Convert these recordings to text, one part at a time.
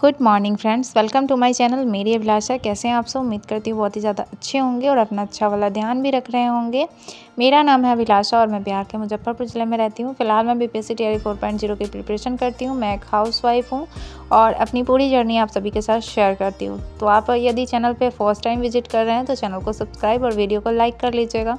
Good morning friends, welcome to my channel. Meri Abhilasha. कैसे हैं आप सब? उम्मीद करती हूँ बहुत ही ज़्यादा अच्छे होंगे और अपना अच्छा वाला ध्यान भी रख रहे होंगे। मेरा नाम है अभिलाषा और मैं बिहार के मुजफ्फरपुर ज़िले में रहती हूँ। फिलहाल मैं बीपीएससी टीआरई 4.0 की प्रिपरेशन करती हूँ। मैं एक हाउसवाइफ हूँ और अपनी पूरी जर्नी आप सभी के साथ शेयर करती हूँ। तो आप यदि चैनल पर फर्स्ट टाइम विजिट कर रहे हैं तो चैनल को सब्सक्राइब और वीडियो को लाइक कर लीजिएगा।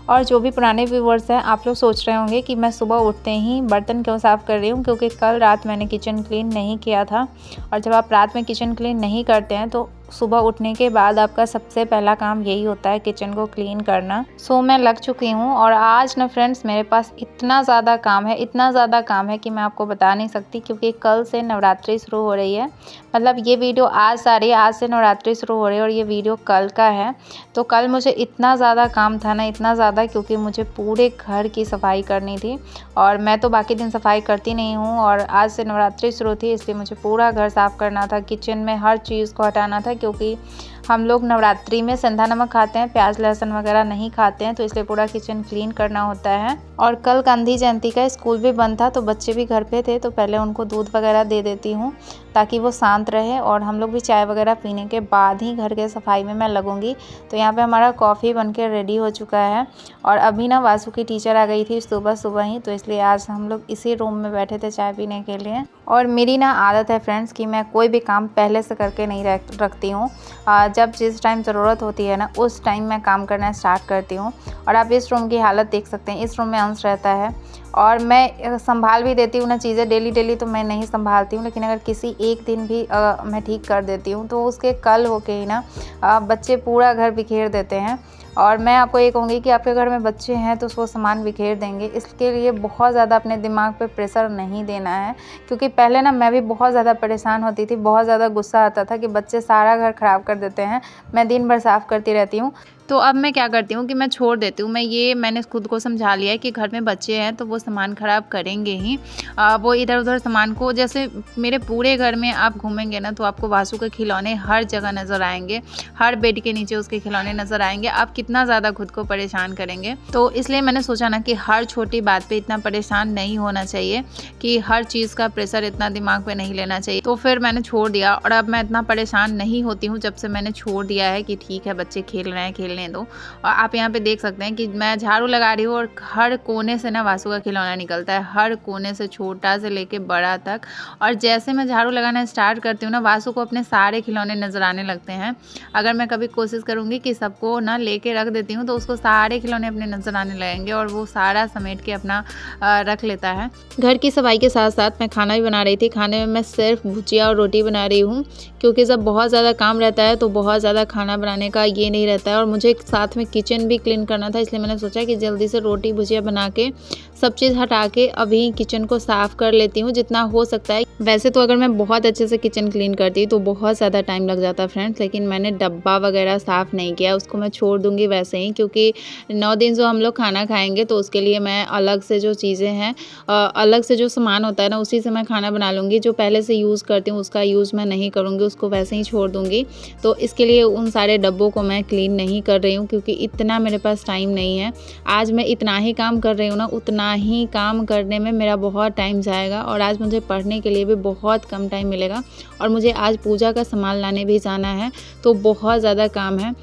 और जो भी पुराने व्यूवर्स हैं, आप लोग सोच रहे होंगे कि मैं सुबह उठते ही बर्तन क्यों साफ़ कर रही हूँ, क्योंकि कल रात मैंने किचन क्लीन नहीं किया था। और जब आप रात में किचन क्लीन नहीं करते हैं तो सुबह उठने के बाद आपका सबसे पहला काम यही होता है किचन को क्लीन करना। सो मैं लग चुकी हूँ और आज ना फ्रेंड्स मेरे पास इतना ज़्यादा काम है कि मैं आपको बता नहीं सकती, क्योंकि कल से नवरात्रि शुरू हो रही है। मतलब ये वीडियो आज आ रही है, आज से नवरात्रि शुरू हो रही है और ये वीडियो कल का है। तो कल मुझे इतना ज़्यादा काम था ना, इतना ज़्यादा, क्योंकि मुझे पूरे घर की सफाई करनी थी। और मैं तो बाकी दिन सफाई करती नहीं हूँ और आज से नवरात्रि शुरू थी, इसलिए मुझे पूरा घर साफ़ करना था। किचन में हर चीज़ को हटाना था, क्योंकि हम लोग नवरात्रि में सेंधा नमक खाते हैं, प्याज लहसुन वगैरह नहीं खाते हैं, तो इसलिए पूरा किचन क्लीन करना होता है। और कल गांधी जयंती का स्कूल भी बंद था, तो बच्चे भी घर पे थे, तो पहले उनको दूध वगैरह दे देती हूँ ताकि वो शांत रहे। और हम लोग भी चाय वगैरह पीने के बाद ही घर के सफाई में मैं लगूंगी। तो यहाँ पे हमारा कॉफ़ी बनके रेडी हो चुका है। और अभी ना वासु की टीचर आ गई थी सुबह सुबह ही, तो इसलिए आज हम लोग इसी रूम में बैठे थे चाय पीने के लिए। और मेरी ना आदत है फ्रेंड्स कि मैं कोई भी काम पहले से करके नहीं रखती हूँ। जब जिस टाइम ज़रूरत होती है ना, उस टाइम मैं काम करना स्टार्ट करती हूँ। और आप इस रूम की हालत देख सकते हैं, इस रूम में अंश रहता है और मैं संभाल भी देती हूँ ना चीज़ें। डेली तो मैं नहीं संभालती हूँ, लेकिन अगर किसी एक दिन भी मैं ठीक कर देती हूँ तो उसके कल होके ही ना बच्चे पूरा घर बिखेर देते हैं। और मैं आपको ये कहूँगी कि आपके घर में बच्चे हैं तो वो सामान बिखेर देंगे, इसके लिए बहुत ज़्यादा अपने दिमाग पे प्रेशर नहीं देना है। क्योंकि पहले ना मैं भी बहुत ज़्यादा परेशान होती थी, बहुत ज़्यादा गुस्सा आता था कि बच्चे सारा घर ख़राब कर देते हैं, मैं दिन भर साफ़ करती रहती हूँ। तो अब मैं क्या करती हूँ कि मैं छोड़ देती हूँ। मैंने खुद को समझा लिया है कि घर में बच्चे हैं तो वो सामान ख़राब करेंगे ही। वो इधर उधर सामान को, जैसे मेरे पूरे घर में आप घूमेंगे ना तो आपको वासु के खिलौने हर जगह नज़र आएंगे, हर बेड के नीचे उसके खिलौने नज़र आएंगे। आप कितना ज़्यादा खुद को परेशान करेंगे। तो इसलिए मैंने सोचा ना कि हर छोटी बात पे इतना परेशान नहीं होना चाहिए, कि हर चीज़ का प्रेशर इतना दिमाग पे नहीं लेना चाहिए। तो फिर मैंने छोड़ दिया और अब मैं इतना परेशान नहीं होती हूँ जब से मैंने छोड़ दिया है कि ठीक है बच्चे खेल रहे हैं, खेलने दो। और आप यहाँ पे देख सकते हैं कि मैं झाड़ू लगा रही हूँ और हर कोने से ना वासु का खिलौना निकलता है, हर कोने से, छोटा से लेके बड़ा तक। और जैसे मैं झाड़ू लगाना स्टार्ट करती हूँ ना, वासु को अपने सारे खिलौने नज़र आने लगते हैं। अगर मैं कभी कोशिश करूँगी कि सबको ना लेके रख देती हूँ तो उसको सारे खिलौने अपने नज़र आने लगेंगे और वो सारा समेट के अपना रख लेता है। घर की सफाई के साथ साथ मैं खाना भी बना रही थी। खाने में मैं सिर्फ भुजिया और रोटी बना रही हूँ, क्योंकि जब बहुत ज़्यादा काम रहता है तो बहुत ज़्यादा खाना बनाने का ये नहीं रहता है। और मुझे साथ में किचन भी क्लीन करना था, इसलिए मैंने सोचा कि जल्दी से रोटी भुजिया बना के सब चीज़ हटा के अभी किचन को साफ़ कर लेती हूँ जितना हो सकता है। वैसे तो अगर मैं बहुत अच्छे से किचन क्लीन करती तो बहुत ज़्यादा टाइम लग जाता फ्रेंड्स, लेकिन मैंने डब्बा वगैरह साफ़ नहीं किया, उसको मैं छोड़ दूँगी वैसे ही। क्योंकि 9 दिन जो हम लोग खाना खाएँगे तो उसके लिए मैं अलग से जो चीज़ें हैं, अलग से जो सामान होता है ना, उसी से मैं खाना बना लूँगी। जो पहले से यूज़ करती हूँ उसका यूज़ मैं नहीं करूँगी, उसको वैसे ही छोड़ दूँगी। तो इसके लिए उन सारे डब्बों को मैं क्लीन नहीं कर रही हूँ, क्योंकि इतना मेरे पास टाइम नहीं है। आज मैं इतना ही काम कर रही हूँ ना, उतना ही काम करने में मेरा बहुत टाइम जाएगा। और आज मुझे पढ़ने के लिए भी बहुत कम टाइम मिलेगा और मुझे आज पूजा का सामान लाने भी जाना है, तो बहुत ज़्यादा काम है।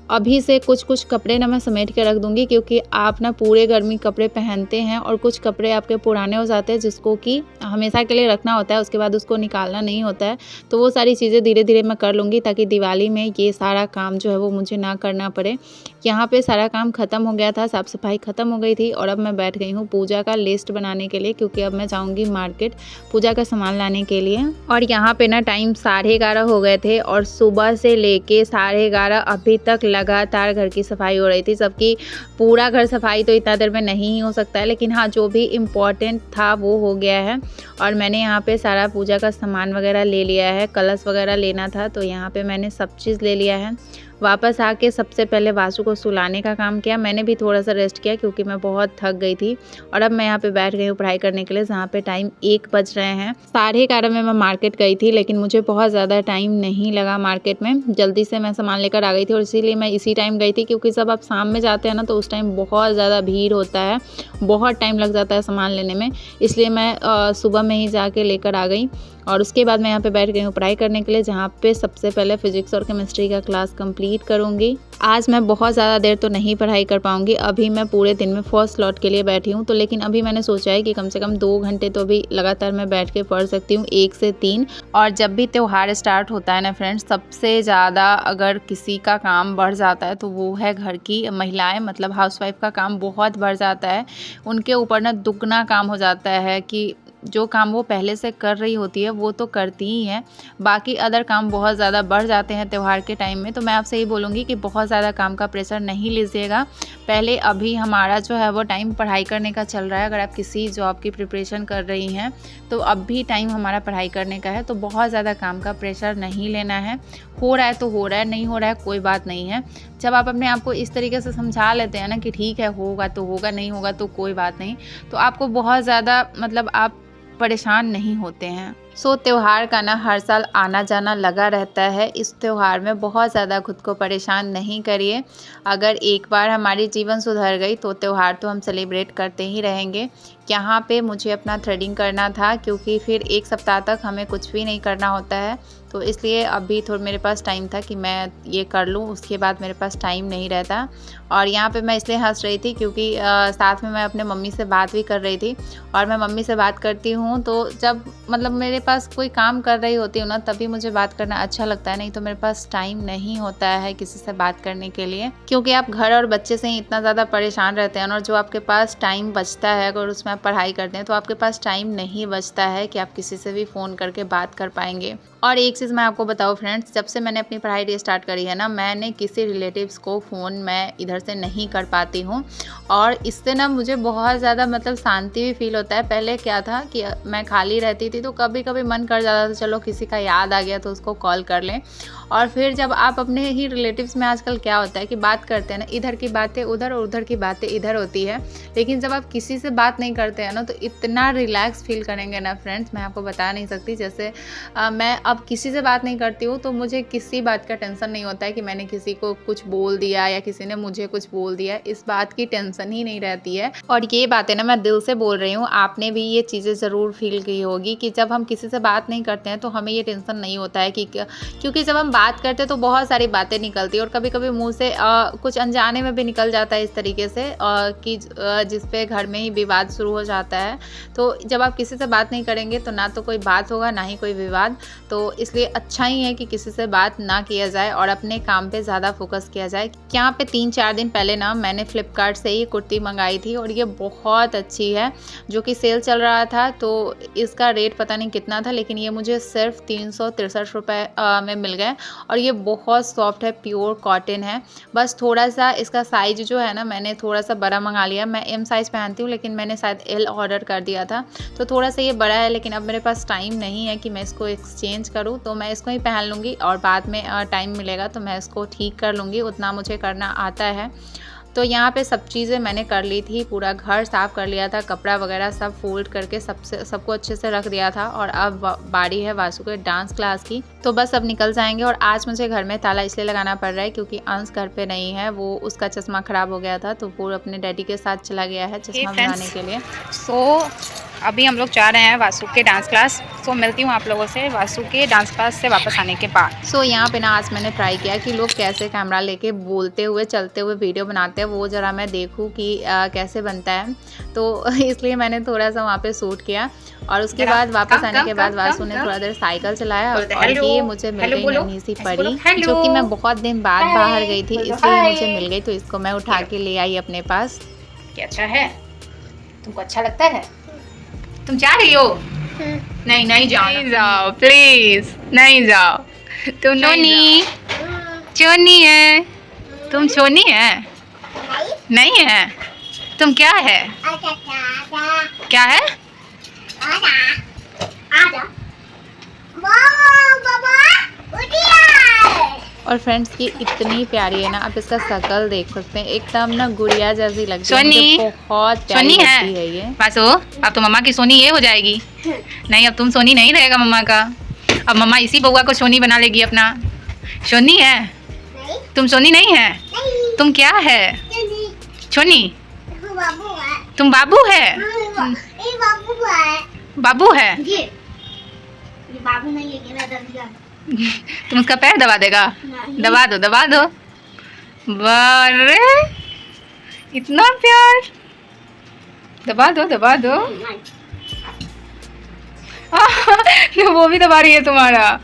अभी से कुछ कपड़े ना मैं समेट के रख दूँगी, क्योंकि आप ना पूरे गर्मी कपड़े पहनते हैं और कुछ कपड़े आपके पुराने हो जाते हैं जिसको कि हमेशा के लिए रखना होता है, उसके बाद उसको निकालना नहीं होता है। तो वो सारी चीज़ें धीरे धीरे मैं कर लूँगी, ताकि दिवाली में ये सारा काम जो है वो मुझे ना करना पड़े। यहाँ पे सारा काम ख़त्म हो गया था, साफ़ सफाई ख़त्म हो गई थी और अब मैं बैठ गई हूँ पूजा का लिस्ट बनाने के लिए, क्योंकि अब मैं जाऊँगी मार्केट पूजा का सामान लाने के लिए। और यहाँ पे ना टाइम 11:30 हो गए थे और सुबह से लेके 11:30 अभी तक लगातार घर की सफाई हो रही थी। सबकी पूरा घर सफाई तो इतना देर में नहीं हो सकता है, लेकिन हाँ जो भी इम्पोर्टेंट था वो हो गया है। और मैंने यहाँ पे सारा पूजा का सामान वगैरह ले लिया है, कलश वगैरह लेना था तो यहाँ पे मैंने सब चीज़ ले लिया है। वापस आके सबसे पहले वासु को सुलाने का काम किया। मैंने भी थोड़ा सा रेस्ट किया क्योंकि मैं बहुत थक गई थी। और अब मैं यहाँ पे बैठ गई हूँ पढ़ाई करने के लिए, जहाँ पे टाइम 1 बज रहे हैं। 11:30 में मैं मार्केट गई थी, लेकिन मुझे बहुत ज़्यादा टाइम नहीं लगा मार्केट में। जल्दी से मैं सामान लेकर आ गई थी और इसीलिए मैं इसी टाइम गई थी, क्योंकि जब आप शाम में जाते हैं ना तो उस टाइम बहुत ज़्यादा भीड़ होता है, बहुत टाइम लग जाता है सामान लेने में। इसलिए मैं सुबह में ही जाके लेकर आ गई। और उसके बाद मैं यहाँ पे बैठ गई हूँ पढ़ाई करने के लिए, जहाँ पे सबसे पहले फिजिक्स और केमिस्ट्री का क्लास कंप्लीट करूँगी। आज मैं बहुत ज़्यादा देर तो नहीं पढ़ाई कर पाऊँगी, अभी मैं पूरे दिन में फर्स्ट स्लॉट के लिए बैठी हूँ, तो लेकिन अभी मैंने सोचा है कि कम से कम 2 घंटे तो अभी लगातार मैं बैठ के पढ़ सकती हूँ, 1 से 3। और जब भी त्यौहार स्टार्ट होता है ना फ्रेंड्स, सबसे ज़्यादा अगर किसी का काम बढ़ जाता है तो वो है घर की महिलाएँ, मतलब हाउसवाइफ का काम बहुत बढ़ जाता है। उनके ऊपर ना दुगना काम हो जाता है कि जो काम वो पहले से कर रही होती है वो तो करती ही हैं, बाकी अदर काम बहुत ज़्यादा बढ़ जाते हैं त्यौहार के टाइम में। तो मैं आपसे ये बोलूँगी कि बहुत ज़्यादा काम का प्रेशर नहीं लीजिएगा। पहले अभी हमारा जो है वो टाइम पढ़ाई करने का चल रहा है। अगर आप किसी जॉब की प्रिपरेशन कर रही हैं तो अब भी टाइम हमारा पढ़ाई करने का है, तो बहुत ज़्यादा काम का प्रेशर नहीं लेना है। हो रहा है तो हो रहा है, नहीं हो रहा है कोई बात नहीं है। जब आप अपने आप को इस तरीके से समझा लेते हैं ना कि ठीक है, होगा तो होगा, नहीं होगा तो कोई बात नहीं, तो आपको बहुत ज़्यादा मतलब आप परेशान नहीं होते हैं। त्यौहार का ना हर साल आना जाना लगा रहता है। इस त्यौहार में बहुत ज़्यादा खुद को परेशान नहीं करिए। अगर एक बार हमारी जीवन सुधर गई तो त्यौहार तो हम सेलिब्रेट करते ही रहेंगे। यहाँ पे मुझे अपना थ्रेडिंग करना था, क्योंकि फिर 1 सप्ताह तक हमें कुछ भी नहीं करना होता है, तो इसलिए अभी थोड़ा मेरे पास टाइम था कि मैं ये कर लूँ, उसके बाद मेरे पास टाइम नहीं रहता। और यहाँ पे मैं इसलिए हंस रही थी क्योंकि साथ में मैं अपने मम्मी से बात भी कर रही थी। और मैं मम्मी से बात करती हूँ तो जब मतलब मेरे पास कोई काम कर रही होती हूँ ना, तभी मुझे बात करना अच्छा लगता है, नहीं तो मेरे पास टाइम नहीं होता है किसी से बात करने के लिए, क्योंकि आप घर और बच्चे से ही इतना ज़्यादा परेशान रहते हैं। और जो आपके पास टाइम बचता है, अगर उसमें आप पढ़ाई करते हैं तो आपके पास टाइम नहीं बचता है कि आप किसी से भी फ़ोन करके बात कर पाएंगे। और एक चीज़ मैं आपको बताऊँ फ्रेंड्स, जब से मैंने अपनी पढ़ाई रीस्टार्ट करी है ना, मैंने किसी रिलेटिव्स को फ़ोन मैं इधर से नहीं कर पाती हूँ, और इससे ना मुझे बहुत ज़्यादा मतलब शांति भी फील होता है। पहले क्या था कि मैं खाली रहती थी तो कभी कभी मन कर जाता था चलो किसी का याद आ गया तो उसको कॉल कर लें। और फिर जब आप अपने ही रिलेटिव्स में आजकल क्या होता है कि बात करते हैं ना, इधर की बातें उधर और उधर की बातें इधर होती है, लेकिन जब आप किसी से बात नहीं करते हैं ना तो इतना रिलैक्स फील करेंगे ना फ्रेंड्स, मैं आपको बता नहीं सकती। जैसे मैं अब किसी से बात नहीं करती हूँ तो मुझे किसी बात का टेंशन नहीं होता है कि मैंने किसी को कुछ बोल दिया या किसी ने मुझे कुछ बोल दिया, इस बात की टेंशन ही नहीं रहती है। और ये बातें ना मैं दिल से बोल रही हूँ, आपने भी ये चीज़ें ज़रूर फील की होगी कि जब हम किसी से बात नहीं करते हैं तो हमें ये टेंशन नहीं होता है कि क्योंकि जब हम बात करते हैं तो बहुत सारी बातें निकलती है, और कभी कभी मुंह से कुछ अनजाने में भी निकल जाता है इस तरीके से कि जिस पे घर में ही विवाद शुरू हो जाता है। तो जब आप किसी से बात नहीं करेंगे तो ना तो कोई बात होगा ना ही कोई विवाद, तो इसलिए अच्छा ही है कि किसी से बात ना किया जाए और अपने काम पे ज़्यादा फोकस किया जाए। यहाँ पे 3-4 दिन पहले ना मैंने फ्लिपकार्ट से ही कुर्ती मंगाई थी, और ये बहुत अच्छी है, जो कि सेल चल रहा था तो इसका रेट पता नहीं कितना था, लेकिन ये मुझे सिर्फ 363 रुपये में मिल गए। और ये बहुत सॉफ्ट है, प्योर कॉटन है। बस थोड़ा सा इसका साइज जो है ना, मैंने थोड़ा सा बड़ा मंगा लिया। मैं एम साइज़ पहनती हूँ, लेकिन मैंने शायद एल ऑर्डर कर दिया था, तो थोड़ा सा ये बड़ा है। लेकिन अब मेरे पास टाइम नहीं है कि मैं इसको एक्सचेंज करूँ, तो मैं इसको ही पहन लूँगी, और बाद में टाइम मिलेगा तो मैं इसको ठीक कर लूँगी, उतना मुझे करना आता है। तो यहाँ पे सब चीज़ें मैंने कर ली थी, पूरा घर साफ़ कर लिया था, कपड़ा वगैरह सब फोल्ड करके सबको अच्छे से रख दिया था। और अब बारी है वासु के डांस क्लास की, तो बस अब निकल जाएंगे। और आज मुझे घर में ताला इसलिए लगाना पड़ रहा है क्योंकि अंश घर पे नहीं है, वो उसका चश्मा ख़राब हो गया था, तो वो अपने डैडी के साथ चला गया है चश्मा बनाने के लिए। अभी हम लोग जा रहे हैं वासु के डांस क्लास। मिलती हूँ आप लोगों से वासु के डांस क्लास से वापस आने के बाद। यहाँ पे ना आज मैंने ट्राई किया कि लोग कैसे कैमरा लेके बोलते हुए चलते हुए वीडियो बनाते हैं, वो ज़रा मैं देखूँ कि कैसे बनता है, तो इसलिए मैंने थोड़ा सा वहाँ पे शूट किया। और उसके बाद वापस आने के बाद वासु ने थोड़ा देर साइकिल चलाया, और ये मुझे मिल गई नन्ही सी परी, जो कि मैं बहुत दिन बाद बाहर गई थी, इसलिए मुझे मिल गई, तो इसको मैं उठा के ले आई अपने पास। क्या अच्छा है? तुमको अच्छा लगता है? तुम जा रही हो? नहीं नहीं जाओ, नहीं जाओ प्लीज, नहीं जाओ। तुम सोनी चोनी है, तुम सोनी है? नहीं है। तुम क्या है? क्या है? और फ्रेंड्स ये इतनी प्यारी है ना, आप इसका शक्ल देख सकते हैं, एकदम ना गुड़िया जैसी लगती है, मुझे बहुत प्यारी लगती है ये। वासु, अब तो मम्मा की सोनी ये हो जाएगी। नहीं, अब तुम सोनी नहीं रहेगा मम्मा का, अब मम्मा इसी बउआ को सोनी बना लेगी अपना। सोनी है? तुम सोनी नहीं है? तुम क्या है? सोनी? तुम बाबू है? बाबू है? बाबू नहीं लेके ना डर गया। तुम उसका पैर दबा देगा? नहीं। दबा दो दबा दो। वाह रे, इतना प्यार। दबा दो दबा दो। नहीं। तो वो भी दबा रही है तुम्हारा।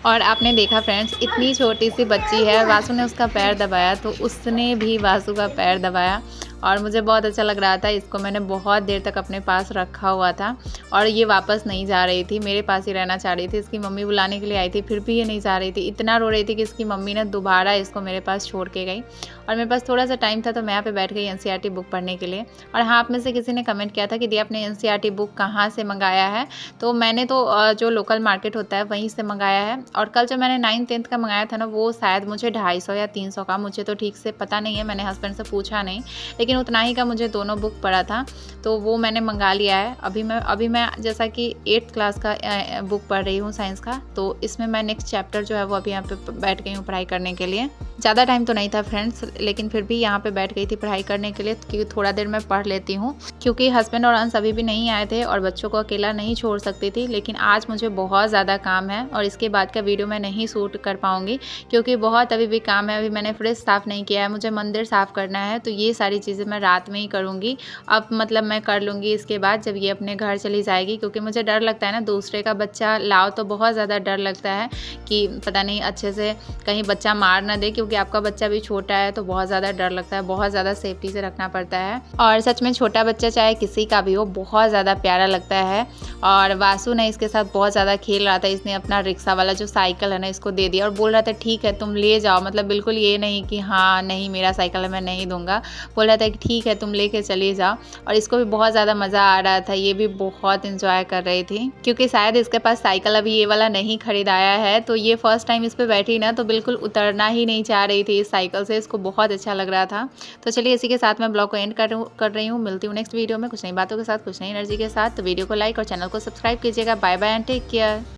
और आपने देखा फ्रेंड्स, इतनी छोटी सी बच्ची है, वासु ने उसका पैर दबाया तो उसने भी वासु का पैर दबाया और मुझे बहुत अच्छा लग रहा था। इसको मैंने बहुत देर तक अपने पास रखा हुआ था और ये वापस नहीं जा रही थी, मेरे पास ही रहना चाह रही थी। इसकी मम्मी बुलाने के लिए आई थी, फिर भी ये नहीं जा रही थी। इतना रो रही थी कि इसकी मम्मी ने दोबारा इसको मेरे पास छोड़ के गई और मेरे पास थोड़ा सा टाइम था तो मैं यहाँ पे बैठ गई एनसीईआरटी बुक पढ़ने के लिए। और हाँ, आप में से किसी ने कमेंट किया था कि दी आपने एनसीईआरटी बुक कहाँ से मंगाया है, तो मैंने तो जो लोकल मार्केट होता है वहीं से मंगाया है। और कल जो मैंने 9th-10th का मंगाया था ना, वो शायद मुझे 250 या 300 का, मुझे तो ठीक से पता नहीं है, मैंने हस्बैंड से पूछा नहीं, लेकिन उतना ही का मुझे दोनों बुक पड़ा था तो वो मैंने मंगा लिया है। अभी मैं जैसा कि 8th क्लास का बुक पढ़ रही हूँ साइंस का, तो इसमें मैं नेक्स्ट चैप्टर जो है वो अभी यहाँ पे बैठ गई हूँ पढ़ाई करने के लिए। ज़्यादा टाइम तो नहीं था फ्रेंड्स, लेकिन फिर भी यहाँ पे बैठ गई थी पढ़ाई करने के लिए क्योंकि थोड़ा देर मैं पढ़ लेती हूँ, क्योंकि हस्बैंड और अंश अभी भी नहीं आए थे और बच्चों को अकेला नहीं छोड़ सकती थी। लेकिन आज मुझे बहुत ज़्यादा काम है और इसके बाद का वीडियो मैं नहीं शूट कर पाऊँगी क्योंकि बहुत अभी भी काम है। अभी मैंने फ्रिज साफ़ नहीं किया है, मुझे मंदिर साफ़ करना है, तो ये सारी चीज़ें मैं रात में ही करूँगी। अब मतलब मैं कर लूँगी इसके बाद जब ये अपने घर चली जाएगी, क्योंकि मुझे डर लगता है ना, दूसरे का बच्चा लाओ तो बहुत ज़्यादा डर लगता है कि पता नहीं अच्छे से कहीं बच्चा मार ना दे, क्योंकि आपका बच्चा भी छोटा है तो बहुत ज़्यादा डर लगता है, बहुत ज़्यादा सेफ्टी से रखना पड़ता है। और सच में छोटा बच्चा चाहे किसी का भी हो बहुत ज़्यादा प्यारा लगता है। और वासु ने इसके साथ बहुत ज़्यादा खेल रहा था, इसने अपना रिक्शा वाला जो साइकिल है ना इसको दे दिया और बोल रहा था ठीक है तुम ले जाओ, मतलब बिल्कुल ये नहीं कि हाँ नहीं मेरा साइकिल है मैं नहीं दूंगा, बोल रहा था कि ठीक है तुम लेके चले जाओ। और इसको भी बहुत ज़्यादा मज़ा आ रहा था, ये भी बहुत इंजॉय कर रही थी क्योंकि शायद इसके पास साइकिल अभी ये वाला नहीं खरीदाया है, तो ये फर्स्ट टाइम इस पर बैठी ना तो बिल्कुल उतरना ही नहीं चाह रही थी इस साइकिल से, इसको बहुत अच्छा लग रहा था। तो चलिए इसी के साथ मैं ब्लॉग को एंड कर रही हूँ। मिलती हूँ नेक्स्ट वीडियो में कुछ नई बातों के साथ, कुछ नई एनर्जी के साथ। तो वीडियो को लाइक और चैनल को सब्सक्राइब कीजिएगा। Bye bye and take care.